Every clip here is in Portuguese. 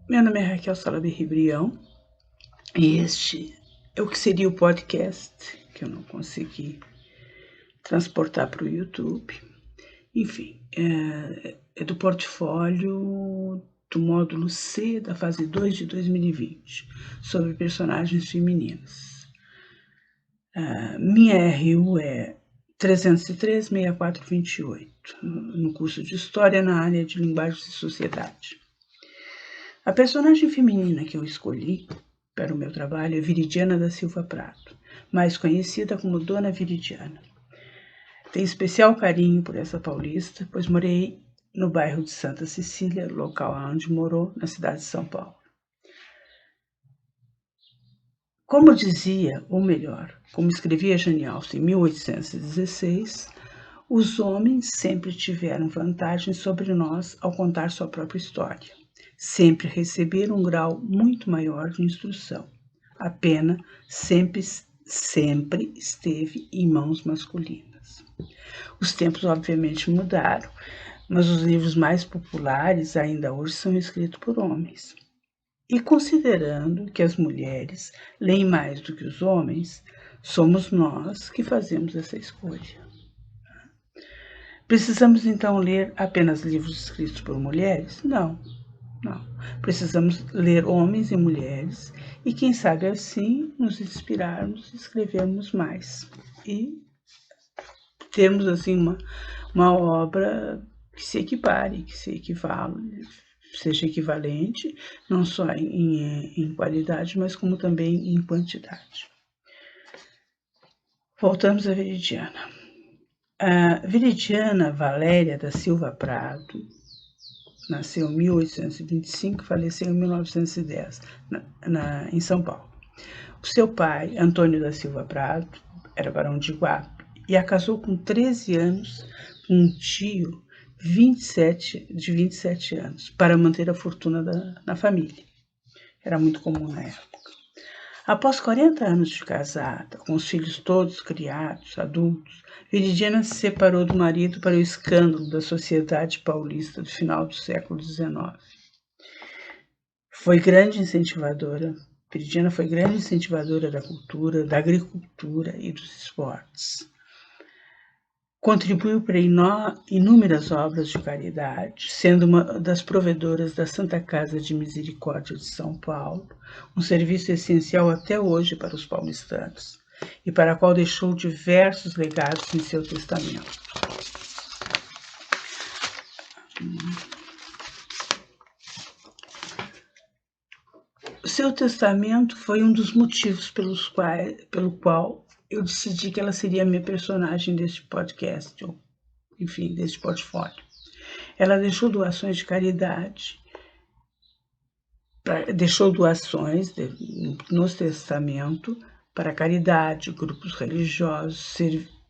Meu nome é Raquel Salabi Ribrião e este é o que seria o podcast que eu não consegui transportar para o YouTube. Enfim, é do portfólio do módulo C da fase 2 de 2020, sobre personagens femininas. Minha RU é 303-6428, no curso de História na área de Linguagens e Sociedade. A personagem feminina que eu escolhi para o meu trabalho é Viridiana da Silva Prado, mais conhecida como Dona Viridiana. Tenho especial carinho por essa paulista, pois morei no bairro de Santa Cecília, local onde morou, na cidade de São Paulo. Como dizia, ou melhor, como escrevia Jane Austen em 1816, os homens sempre tiveram vantagem sobre nós ao contar sua própria história. Sempre receberam um grau muito maior de instrução. A pena sempre esteve em mãos masculinas. Os tempos obviamente mudaram, mas os livros mais populares ainda hoje são escritos por homens. E considerando que as mulheres leem mais do que os homens, somos nós que fazemos essa escolha. Precisamos então ler apenas livros escritos por mulheres? Não. Precisamos ler homens e mulheres e, quem sabe assim, nos inspirarmos e escrevermos mais. E termos assim uma obra que se equipare, que se equivale, seja equivalente, não só em qualidade, mas como também em quantidade. Voltamos a Viridiana. A Viridiana Valéria da Silva Prado nasceu em 1825 e faleceu em 1910, em São Paulo. O seu pai, Antônio da Silva Prado, era barão de Iguape e a casou com 13 anos com um tio de 27 anos, para manter a fortuna na família. Era muito comum na época. Após 40 anos de casada, com os filhos todos criados, adultos, Viridiana se separou do marido para o escândalo da sociedade paulista do final do século XIX. Viridiana foi grande incentivadora da cultura, da agricultura e dos esportes. Contribuiu para inúmeras obras de caridade, sendo uma das provedoras da Santa Casa de Misericórdia de São Paulo, um serviço essencial até hoje para os paulistanos, e para a qual deixou diversos legados em seu testamento. O seu testamento foi um dos motivos pelo qual eu decidi que ela seria a minha personagem deste podcast, ou, enfim, deste portfólio. Ela deixou doações de caridade, deixou doações no testamento para caridade, grupos religiosos,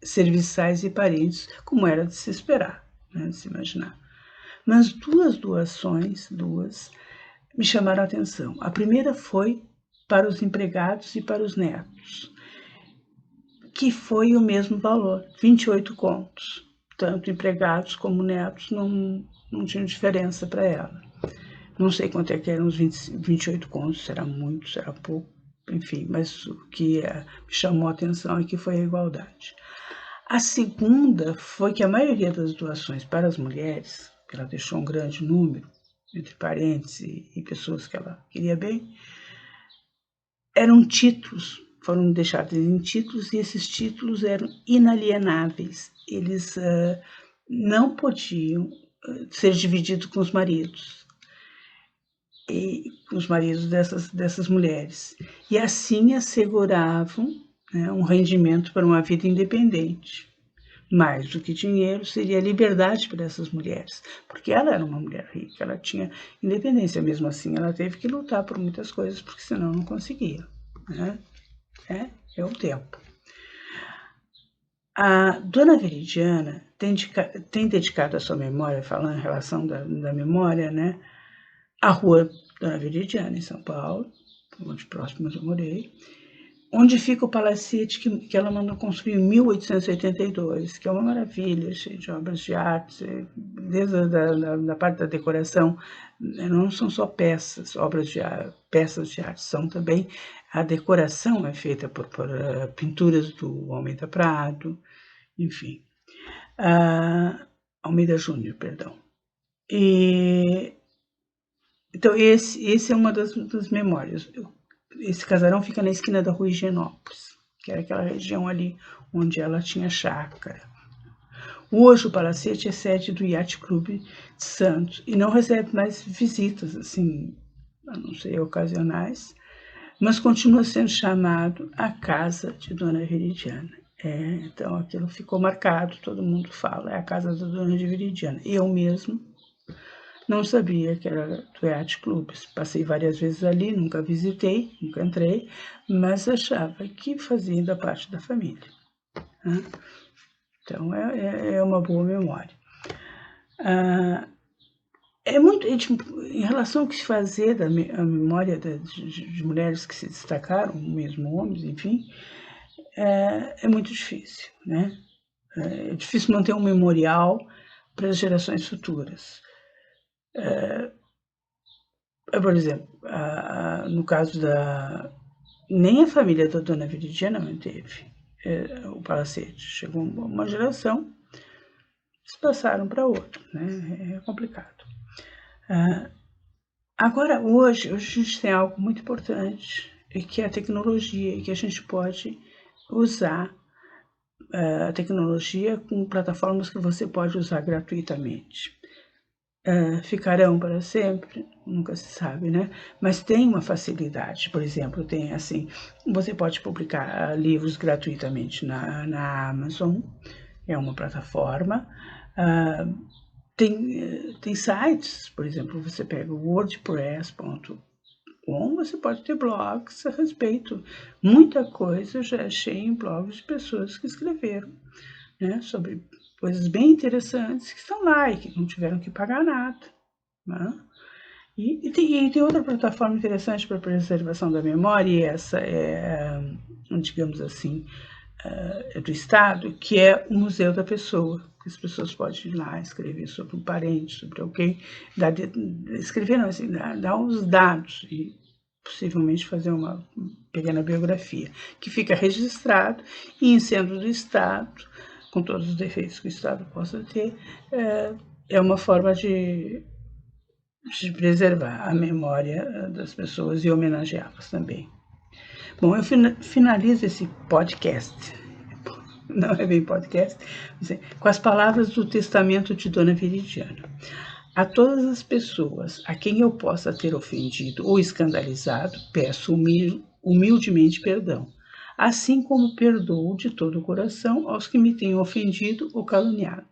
serviçais e parentes, como era de se esperar, de se imaginar. Mas duas doações me chamaram a atenção. A primeira foi para os empregados e para os netos, que foi o mesmo valor, 28 contos. Tanto empregados como netos não tinham diferença para ela. Não sei quanto é que eram os 28 contos, será muito, será pouco, enfim, mas o que me chamou a atenção é que foi a igualdade. A segunda foi que a maioria das doações para as mulheres, que ela deixou um grande número, entre parentes e pessoas que ela queria bem, eram títulos, foram deixados em títulos, e esses títulos eram inalienáveis. Eles não podiam ser divididos com os maridos, dessas mulheres. E assim asseguravam um rendimento para uma vida independente. Mais do que dinheiro, seria liberdade para essas mulheres, porque ela era uma mulher rica, ela tinha independência. Mesmo assim, ela teve que lutar por muitas coisas, porque senão não conseguia. É o tempo. A Dona Viridiana tem dedicado a sua memória, falando em relação da memória, a rua Dona Viridiana, em São Paulo, onde próximo eu morei, onde fica o palacete que ela mandou construir em 1882, que é uma maravilha, cheio de obras de arte, desde da parte da decoração, não são só peças, peças de arte, são também a decoração é feita por pinturas do Almeida Prado, enfim, Almeida Júnior, perdão. E então esse é uma das memórias. Esse casarão fica na esquina da rua Higienópolis, que era aquela região ali onde ela tinha chácara. Hoje o palacete é sede do Yacht Clube de Santos e não recebe mais visitas, assim, a não ser ocasionais, mas continua sendo chamado a Casa de Dona Viridiana. Então aquilo ficou marcado, todo mundo fala, é a casa da Dona de Viridiana. Eu mesmo não sabia que era do Yacht Club. Passei várias vezes ali, nunca visitei, nunca entrei, mas achava que fazia da parte da família. Né? Então, é uma boa memória. Em relação ao que se fazer da memória de mulheres que se destacaram, mesmo homens, enfim, é muito difícil, né? É difícil manter um memorial para as gerações futuras. Por exemplo, no caso nem a família da Dona Viridiana manteve o palacete. Chegou uma geração, se passaram para outra, né? É complicado. Agora, hoje a gente tem algo muito importante, que é a tecnologia, e que a gente pode usar a tecnologia com plataformas que você pode usar gratuitamente. Ficarão para sempre? Nunca se sabe, né? Mas tem uma facilidade, por exemplo, tem assim, você pode publicar livros gratuitamente na Amazon, é uma plataforma, tem sites, por exemplo, você pega o wordpress.com, você pode ter blogs a respeito, muita coisa eu já achei em blogs de pessoas que escreveram, né, sobre coisas bem interessantes que estão lá e que não tiveram que pagar nada. Né? E tem outra plataforma interessante para preservação da memória, e essa é, digamos assim, é do Estado, que é o Museu da Pessoa, que as pessoas podem ir lá escrever sobre um parente, sobre alguém, escrever não, assim, dar os dados e possivelmente fazer uma pequena biografia, que fica registrado e, sendo do Estado, com todos os defeitos que o Estado possa ter, é uma forma de preservar a memória das pessoas e homenageá-las também. Bom, eu finalizo esse podcast, não é bem podcast, com as palavras do testamento de Dona Viridiana. A todas as pessoas a quem eu possa ter ofendido ou escandalizado, peço humildemente perdão, assim como perdoo de todo o coração aos que me tenham ofendido ou caluniado.